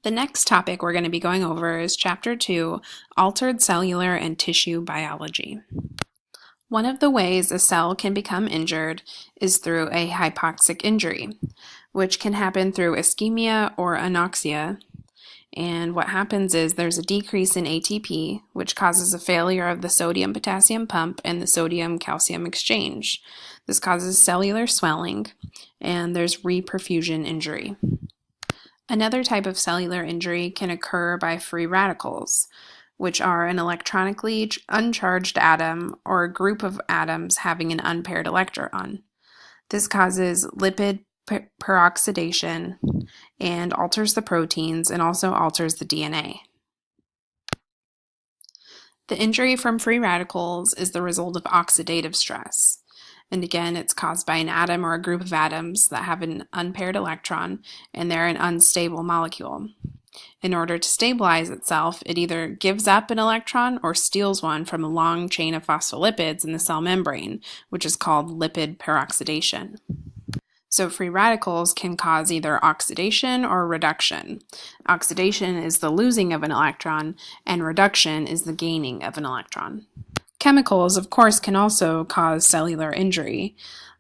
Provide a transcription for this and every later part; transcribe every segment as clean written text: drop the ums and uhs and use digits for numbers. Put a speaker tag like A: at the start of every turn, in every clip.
A: The next topic we're going to be going over is Chapter 2, Altered Cellular and Tissue Biology. One of the ways a cell can become injured is through a hypoxic injury, which can happen through ischemia or anoxia. And what happens is there's a decrease in ATP, which causes a failure of the sodium-potassium pump and the sodium-calcium exchange. This causes cellular swelling, and there's reperfusion injury. Another type of cellular injury can occur by free radicals, which are an electronically uncharged atom or a group of atoms having an unpaired electron. This causes lipid peroxidation and alters the proteins and also alters the DNA. The injury from free radicals is the result of oxidative stress. And again, it's caused by an atom or a group of atoms that have an unpaired electron, and they're an unstable molecule. In order to stabilize itself, it either gives up an electron or steals one from a long chain of phospholipids in the cell membrane, which is called lipid peroxidation. So free radicals can cause either oxidation or reduction. Oxidation is the losing of an electron, and reduction is the gaining of an electron. Chemicals, of course, can also cause cellular injury,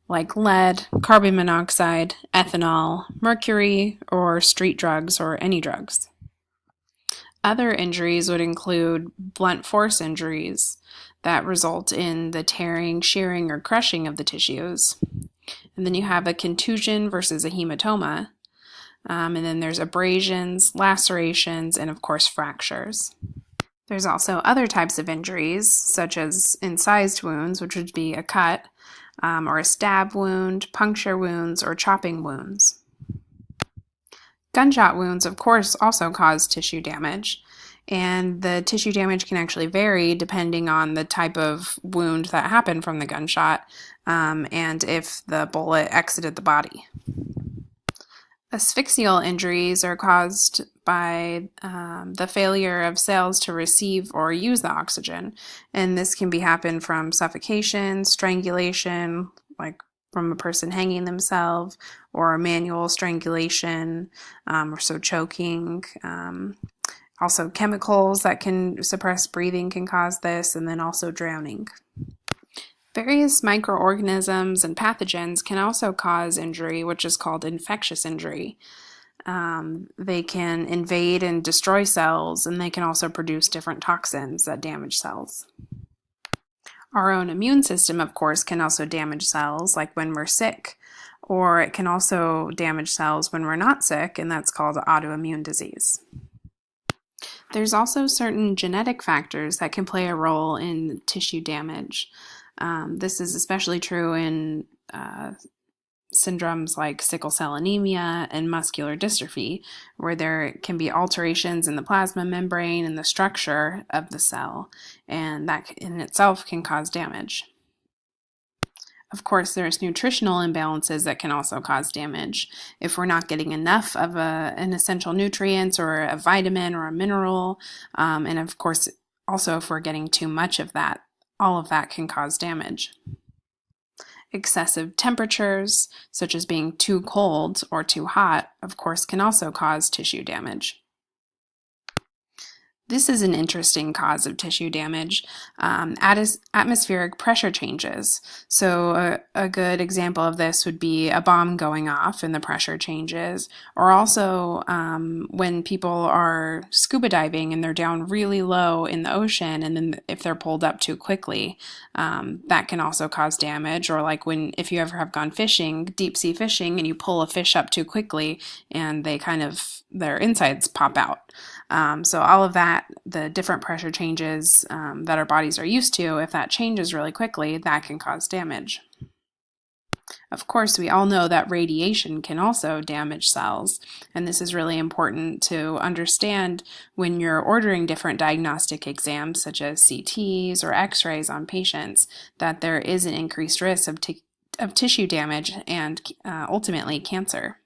A: like lead, carbon monoxide, ethanol, mercury, or street drugs or any drugs. Other injuries would include blunt force injuries that result in the tearing, shearing, or crushing of the tissues. And then you have a contusion versus a hematoma. And then there's abrasions, lacerations, and of course fractures. There's also other types of injuries, such as incised wounds, which would be a cut, or a stab wound, puncture wounds, or chopping wounds. Gunshot wounds, of course, also cause tissue damage, and the tissue damage can actually vary depending on the type of wound that happened from the gunshot, and if the bullet exited the body. Asphyxial injuries are caused by the failure of cells to receive or use the oxygen, and this can happen from suffocation, strangulation, like from a person hanging themselves, or manual strangulation, or so choking. Also chemicals that can suppress breathing can cause this, and then also drowning. Various microorganisms and pathogens can also cause injury, which is called infectious injury. They can invade and destroy cells, and they can also produce different toxins that damage cells. Our own immune system, of course, can also damage cells, like when we're sick, or it can also damage cells when we're not sick, and that's called autoimmune disease. There's also certain genetic factors that can play a role in tissue damage. This is especially true in syndromes like sickle cell anemia and muscular dystrophy, where there can be alterations in the plasma membrane and the structure of the cell, and that in itself can cause damage. Of course, there's nutritional imbalances that can also cause damage. If we're not getting enough of an essential nutrients or a vitamin or a mineral, and of course, also if we're getting too much of that, all of that can cause damage. Excessive temperatures, such as being too cold or too hot, of course, can also cause tissue damage. This is an interesting cause of tissue damage, atmospheric pressure changes. So a good example of this would be a bomb going off and the pressure changes, or also when people are scuba diving and they're down really low in the ocean, and then if they're pulled up too quickly, that can also cause damage. Or like if you ever have gone fishing, deep sea fishing, and you pull a fish up too quickly and their insides pop out. So all of that, the different pressure changes that our bodies are used to, if that changes really quickly, that can cause damage. Of course, we all know that radiation can also damage cells, and this is really important to understand when you're ordering different diagnostic exams, such as CTs or X-rays on patients, that there is an increased risk of tissue damage and ultimately cancer.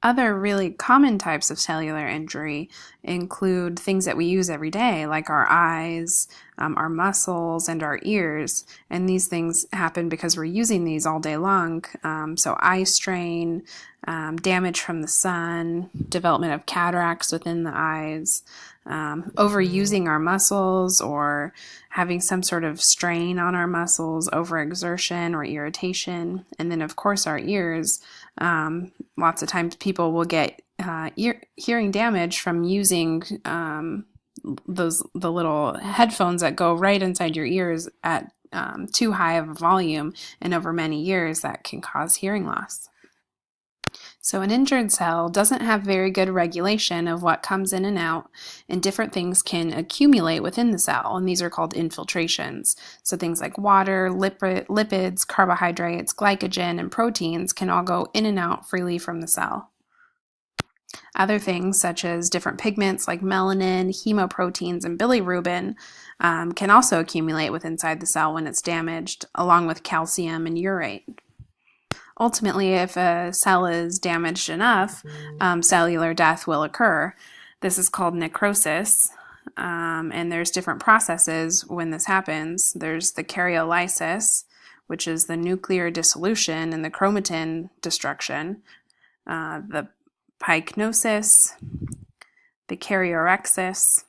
A: Other really common types of cellular injury include things that we use every day, like our eyes, our muscles, and our ears. And these things happen because we're using these all day long. So eye strain, damage from the sun, development of cataracts within the eyes, overusing our muscles or having some sort of strain on our muscles, overexertion or irritation. And then, of course, our ears. Lots of times people will get hearing damage from using the little headphones that go right inside your ears at too high of a volume, and over many years that can cause hearing loss. So an injured cell doesn't have very good regulation of what comes in and out, and different things can accumulate within the cell, and these are called infiltrations. So things like water, lipids, carbohydrates, glycogen, and proteins can all go in and out freely from the cell. Other things, such as different pigments like melanin, hemoproteins, and bilirubin, can also accumulate within inside the cell when it's damaged, along with calcium and urate. Ultimately, if a cell is damaged enough, cellular death will occur. This is called necrosis, and there's different processes when this happens. There's the karyolysis, which is the nuclear dissolution and the chromatin destruction, the pycnosis, the karyorrhexis,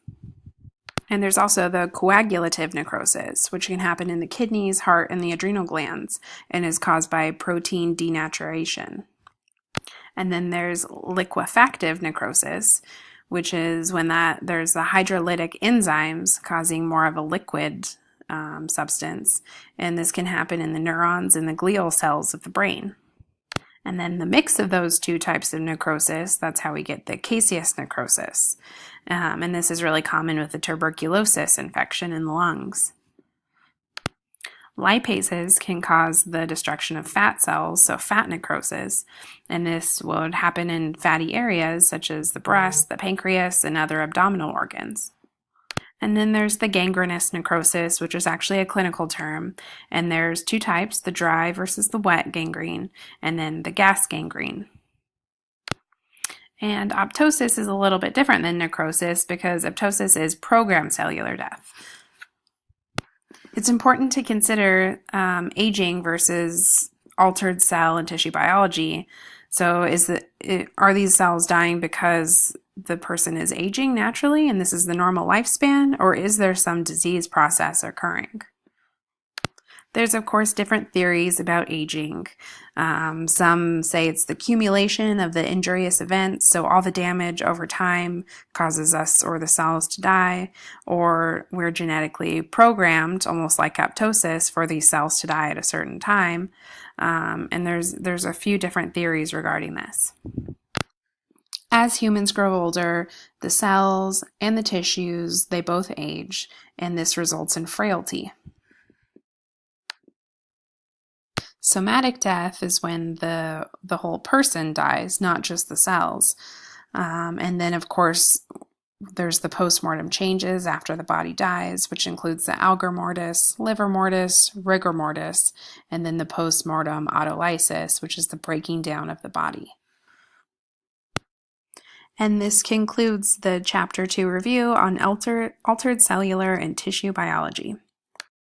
A: and there's also the coagulative necrosis, which can happen in the kidneys, heart, and the adrenal glands, and is caused by protein denaturation. And then there's liquefactive necrosis, which is when there's the hydrolytic enzymes causing more of a liquid substance, and this can happen in the neurons and the glial cells of the brain. And then the mix of those two types of necrosis, that's how we get the caseous necrosis. And this is really common with the tuberculosis infection in the lungs. Lipases can cause the destruction of fat cells, so fat necrosis, and this would happen in fatty areas such as the breast, the pancreas, and other abdominal organs. And then there's the gangrenous necrosis, which is actually a clinical term. And there's two types, the dry versus the wet gangrene, and then the gas gangrene. And apoptosis is a little bit different than necrosis because apoptosis is programmed cellular death. It's important to consider aging versus altered cell and tissue biology. So are these cells dying because the person is aging naturally and this is the normal lifespan, or is there some disease process occurring? There's, of course, different theories about aging. Some say it's the accumulation of the injurious events, so all the damage over time causes us or the cells to die, or we're genetically programmed, almost like apoptosis, for these cells to die at a certain time. And there's a few different theories regarding this. As humans grow older, the cells and the tissues, they both age, and this results in frailty. Somatic death is when the whole person dies, not just the cells. And then, of course, there's the postmortem changes after the body dies, which includes the algor mortis, liver mortis, rigor mortis, and then the postmortem autolysis, which is the breaking down of the body. And this concludes the Chapter 2 review on altered cellular and tissue biology.